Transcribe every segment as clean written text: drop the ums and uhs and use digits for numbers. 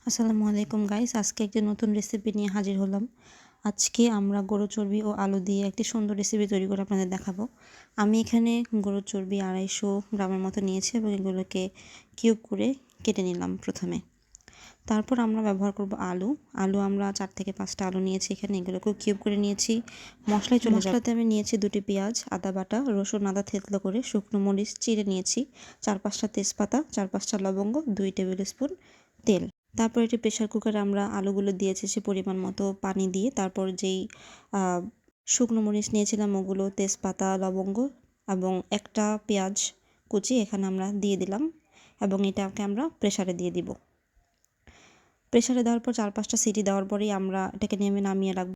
আসসালামু আলাইকুম গাইস, আজকে একটি নতুন রেসিপি নিয়ে হাজির হলাম। আজকে আমরা গরুর চর্বি ও আলু দিয়ে একটি সুন্দর রেসিপি তৈরি করে আপনাদের দেখাবো। আমি এখানে গরুর চর্বি 250 গ্রামের মতো নিয়েছি এবং এগুলোকে কিউব করে কেটে নিলাম প্রথমে। তারপর আমরা ব্যবহার করব আলু। আমরা 4 থেকে 5টা আলু নিয়েছি, এখানে এগুলোকেও কিউব করে নিয়েছি। মশলাতে আমি নিয়েছি 2টি পেঁয়াজ, আদা বাটা, রসুন আদা থেতলো করে, শুকনো মরিচ চিড়ে নিয়েছি, 4-5টা তেজপাতা, 4-5টা লবঙ্গ, 2 টেবিল স্পুন তেল। তারপর একটি প্রেসার কুকারে আমরা আলুগুলো দিয়েছি সে পরিমাণ মতো পানি দিয়ে, তারপর যেই শুকনো মরিচ নিয়েছিলাম ওগুলো, তেজপাতা, লবঙ্গ এবং একটা পেঁয়াজ কুচি এখানে আমরা দিয়ে দিলাম এবং এটাকে আমরা প্রেসারে দিয়ে দিব। প্রেসারে দেওয়ার পর 4-5টা সিটি দেওয়ার পরেই আমরা এটাকে নামিয়ে রাখব।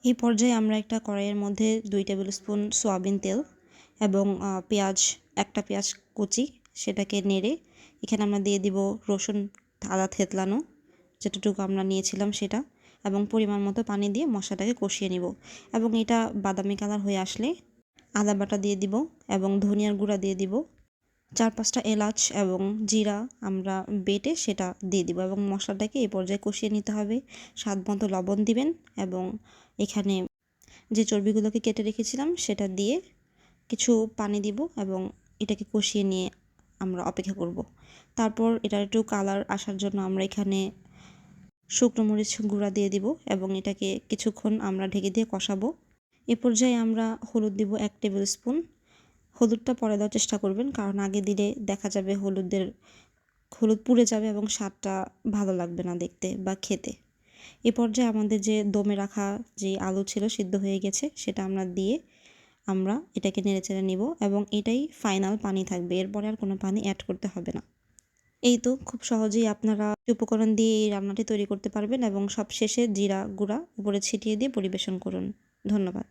এই পর্যায়ে আমরা একটা কড়াইয়ের মধ্যে 2 টেবিল স্পুন সয়াবিন তেল এবং একটা পেঁয়াজ কুচি সেটাকে নেড়ে এখানে আমরা দিয়ে দিব রসুন আদা থেতলানো যেটুকু আমরা নিয়েছিলাম সেটা, এবং পরিমাণ মতো পানি দিয়ে মশলাটাকে কষিয়ে নিব। এবং এটা বাদামি কালার হয়ে আসলে আদা বাটা দিয়ে দিব এবং ধনিয়ার গুঁড়া দিয়ে দিব, 4-5টা এলাচ এবং জিরা আমরা বেটে সেটা দিয়ে দিব এবং মশলাটাকে এই পর্যায়ে কষিয়ে নিতে হবে। স্বাদ মতো লবণ দিবেন এবং এখানে যে চর্বিগুলোকে কেটে রেখেছিলাম সেটা দিয়ে কিছু পানি দিব এবং এটাকে কষিয়ে নিয়ে আমরা অপেক্ষা করব। তারপর এটার একটু কালার আসার জন্য আমরা এখানে শুকনো মরিচ গুঁড়া দিয়ে দিব এবং এটাকে কিছুক্ষণ আমরা ঢেকে দিয়ে কষাবো। এ পর্যায়ে আমরা হলুদ দিব 1 টেবিল স্পুন। হলুদটা পরে দেওয়ার চেষ্টা করবেন, কারণ আগে দিলে দেখা যাবে হলুদ পুড়ে যাবে এবং স্বাদটা ভালো লাগবে না দেখতে বা খেতে। এ পর্যায়ে আমাদের যে দমে রাখা যে আলু ছিল সিদ্ধ হয়ে গেছে সেটা আমরা এটাকে নেড়েচেড়ে নিব এবং এটাই ফাইনাল পানি থাকবে, এরপরে আর কোনো পানি অ্যাড করতে হবে না। এই তো খুব সহজেই আপনারা উপকরণ দিয়ে এই রান্নাটি তৈরি করতে পারবেন এবং সব শেষে জিরা গুঁড়া উপরে ছিটিয়ে দিয়ে পরিবেশন করুন। ধন্যবাদ।